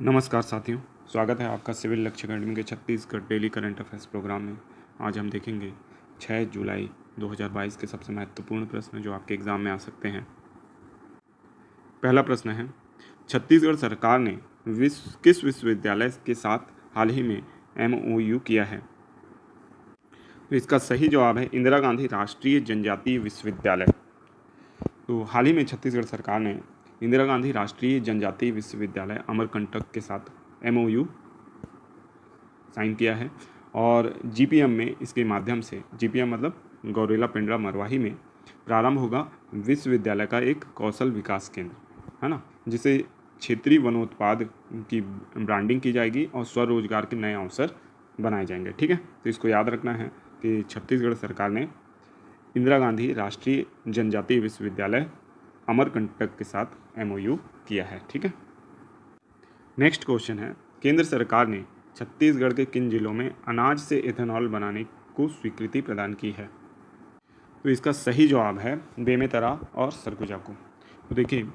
नमस्कार साथियों, स्वागत है आपका सिविल लक्ष्य अकेडमी के Chhattisgarh daily current affairs programme में। आज हम देखेंगे 6 जुलाई 2022 के सबसे महत्वपूर्ण प्रश्न जो आपके एग्ज़ाम में आ सकते हैं। पहला प्रश्न है, छत्तीसगढ़ सरकार ने किस विश्वविद्यालय के साथ हाल ही में MOU किया है? तो इसका सही जवाब है इंदिरा गांधी राष्ट्रीय जनजातीय विश्वविद्यालय। तो हाल ही में छत्तीसगढ़ सरकार ने इंदिरा गांधी राष्ट्रीय जनजातीय विश्वविद्यालय अमरकंटक के साथ MOU साइन किया है और GPM में इसके माध्यम से, GPM मतलब गौरेला पेंड्रा मरवाही में प्रारंभ होगा विश्वविद्यालय का एक कौशल विकास केंद्र, है ना, जिसे क्षेत्रीय वनोत्पाद की ब्रांडिंग की जाएगी और स्वरोजगार के नए अवसर बनाए जाएंगे। ठीक है, तो इसको याद रखना है कि छत्तीसगढ़ सरकार ने इंदिरा गांधी राष्ट्रीय जनजातीय विश्वविद्यालय अमरकंटक के साथ MOU किया है। ठीक है, नेक्स्ट क्वेश्चन है, केंद्र सरकार ने छत्तीसगढ़ के किन जिलों में अनाज से एथेनॉल बनाने को स्वीकृति प्रदान की है? तो इसका सही जवाब है बेमेतरा और सरगुजा को। तो देखिए,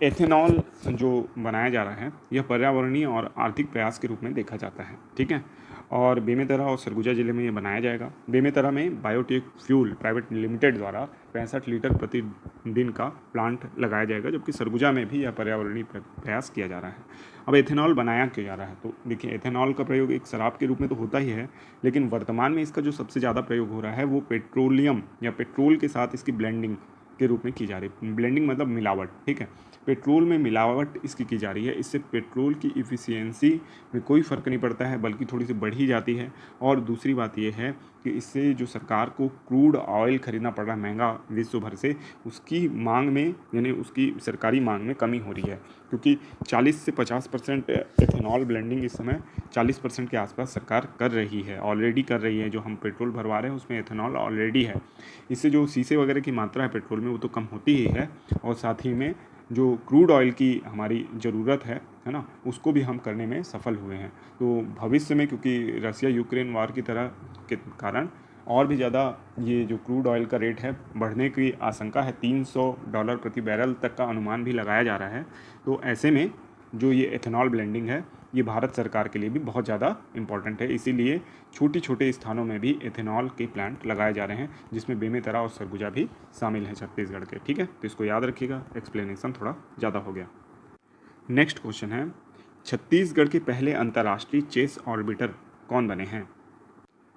एथेनॉल जो बनाया जा रहा है यह पर्यावरणीय और आर्थिक प्रयास के रूप में देखा जाता है। ठीक है, और बेमेतरा और सरगुजा जिले में ये बनाया जाएगा। बेमेतरा में बायोटेक फ्यूल प्राइवेट लिमिटेड द्वारा 65 लीटर प्रति दिन का प्लांट लगाया जाएगा, जबकि सरगुजा में भी यह पर्यावरणीय प्रयास किया जा रहा है। अब एथेनॉल बनाया क्यों जा रहा है? तो देखिए, एथेनॉल का प्रयोग एक शराब के रूप में तो होता ही है, लेकिन वर्तमान में इसका जो सबसे ज़्यादा प्रयोग हो रहा है वो पेट्रोलियम या पेट्रोल के साथ इसकी ब्लेंडिंग के रूप में की जा रही है। ब्लेंडिंग मतलब मिलावट। ठीक है, पेट्रोल में मिलावट इसकी की जा रही है। इससे पेट्रोल की इफ़िशियंसी में कोई फ़र्क नहीं पड़ता है, बल्कि थोड़ी सी बढ़ ही जाती है। और दूसरी बात यह है कि इससे जो सरकार को क्रूड ऑयल खरीदना पड़ रहा है महंगा विश्व भर से, उसकी मांग में यानी उसकी सरकारी मांग में कमी हो रही है, क्योंकि 40 से 50% एथेनॉल ब्लेंडिंग इस समय 40% के आसपास सरकार कर रही है, ऑलरेडी कर रही है। जो हम पेट्रोल भरवा रहे हैं उसमें एथेनॉल ऑलरेडी है। इससे जो शीशे वगैरह की मात्रा है पेट्रोल में वो तो कम होती ही है, और साथ ही में जो क्रूड ऑयल की हमारी ज़रूरत है ना, उसको भी हम करने में सफल हुए हैं। तो भविष्य में, क्योंकि रसिया यूक्रेन वार की तरह के कारण और भी ज़्यादा ये जो क्रूड ऑयल का रेट है बढ़ने की आशंका है, $300 प्रति बैरल तक का अनुमान भी लगाया जा रहा है। तो ऐसे में जो ये एथेनॉल ब्लेंडिंग है ये भारत सरकार के लिए भी बहुत ज़्यादा इम्पॉर्टेंट है। इसीलिए छोटे छोटे स्थानों में भी एथेनॉल के प्लांट लगाए जा रहे हैं, जिसमें बेमेतरा और सरगुजा भी शामिल हैं छत्तीसगढ़ के। ठीक है, तो इसको याद रखिएगा, एक्सप्लेनेशन थोड़ा ज़्यादा हो गया। नेक्स्ट क्वेश्चन है, छत्तीसगढ़ के पहले अंतर्राष्ट्रीय चेस ऑर्बिटर कौन बने हैं?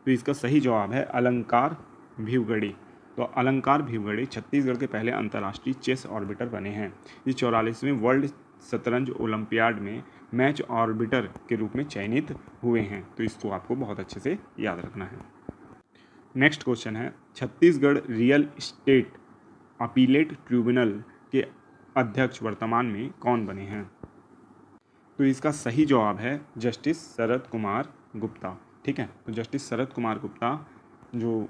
तो इसका सही जवाब है अलंकार भिवगढ़ी। तो अलंकार भिवगढ़ी छत्तीसगढ़ के पहले अंतर्राष्ट्रीय चेस ऑर्बिटर बने हैं। ये 44वें वर्ल्ड शतरंज ओलंपियाड में मैच ऑर्बिटर के रूप में चयनित हुए हैं। तो इसको आपको बहुत अच्छे से याद रखना है। नेक्स्ट क्वेश्चन है, Chhattisgarh real estate appellate tribunal के अध्यक्ष वर्तमान में कौन बने हैं? तो इसका सही जवाब है जस्टिस शरद कुमार गुप्ता। ठीक है, तो जस्टिस शरद कुमार गुप्ता जो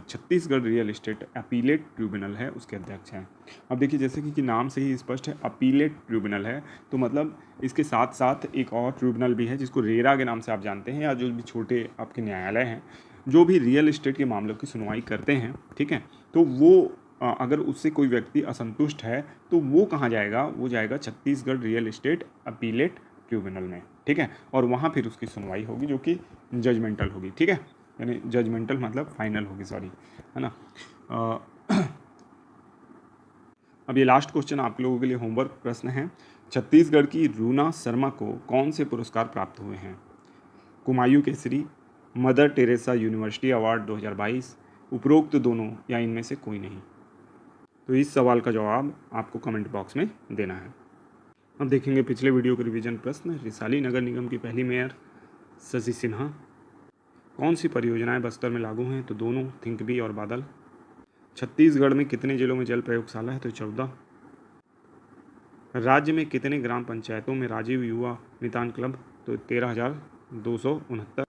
Chhattisgarh real estate appellate tribunal है उसके अध्यक्ष हैं। अब देखिए, जैसे कि नाम से ही स्पष्ट है अपीलेट ट्रिब्यूनल है, तो मतलब इसके साथ साथ एक और ट्रिब्यूनल भी है जिसको रेरा के नाम से आप जानते हैं, या जो भी छोटे आपके न्यायालय हैं जो भी रियल एस्टेट के मामलों की सुनवाई करते हैं। ठीक है, तो वो अगर उससे कोई व्यक्ति असंतुष्ट है तो वो कहाँ जाएगा? वो जाएगा Chhattisgarh real estate appellate tribunal में। ठीक है, और वहाँ फिर उसकी सुनवाई होगी जो कि जजमेंटल होगी। ठीक है, यानी जजमेंटल मतलब फाइनल होगी, सॉरी, है ना। अब ये लास्ट क्वेश्चन आप लोगों के लिए होमवर्क प्रश्न है। छत्तीसगढ़ की रूना शर्मा को कौन से पुरस्कार प्राप्त हुए हैं? Kumaon Kesari, mother Teresa university award 2022, उपरोक्त दोनों या इनमें से कोई नहीं? तो इस सवाल का जवाब आपको कमेंट बॉक्स में देना है। अब देखेंगे पिछले वीडियो के रिवीजन प्रश्न। रिसाली नगर निगम की पहली मेयर शशि सिन्हा। कौन सी परियोजनाएं बस्तर में लागू हैं? तो दोनों, थिंकबी और बादल। छत्तीसगढ़ में कितने जिलों में जल प्रयोगशाला है? तो 14। राज्य में कितने ग्राम पंचायतों में राजीव युवा निदान क्लब? तो 13,269।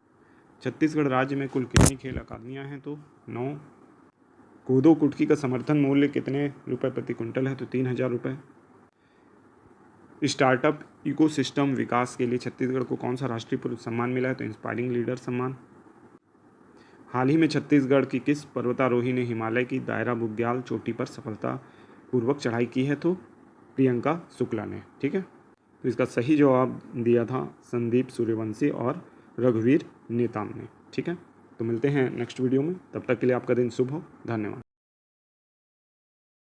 छत्तीसगढ़ राज्य में कुल कितनी खेल अकादमियाँ हैं? तो 9। कोदो कुटकी का समर्थन मूल्य कितने रुपए प्रति कुंटल है? तो 3,000 रुपये। स्टार्टअप इकोसिस्टम विकास के लिए छत्तीसगढ़ को कौन सा राष्ट्रीय सम्मान मिला है? तो इंस्पायरिंग लीडर सम्मान। हाल ही में छत्तीसगढ़ की किस पर्वतारोही ने हिमालय की दायरा बुग्याल चोटी पर सफलतापूर्वक चढ़ाई की है? तो प्रियंका शुक्ला ने। ठीक है, तो इसका सही जवाब दिया था संदीप सूर्यवंशी और रघुवीर नेताम ने। ठीक है, तो मिलते हैं नेक्स्ट वीडियो में, तब तक के लिए आपका दिन शुभ हो। धन्यवाद।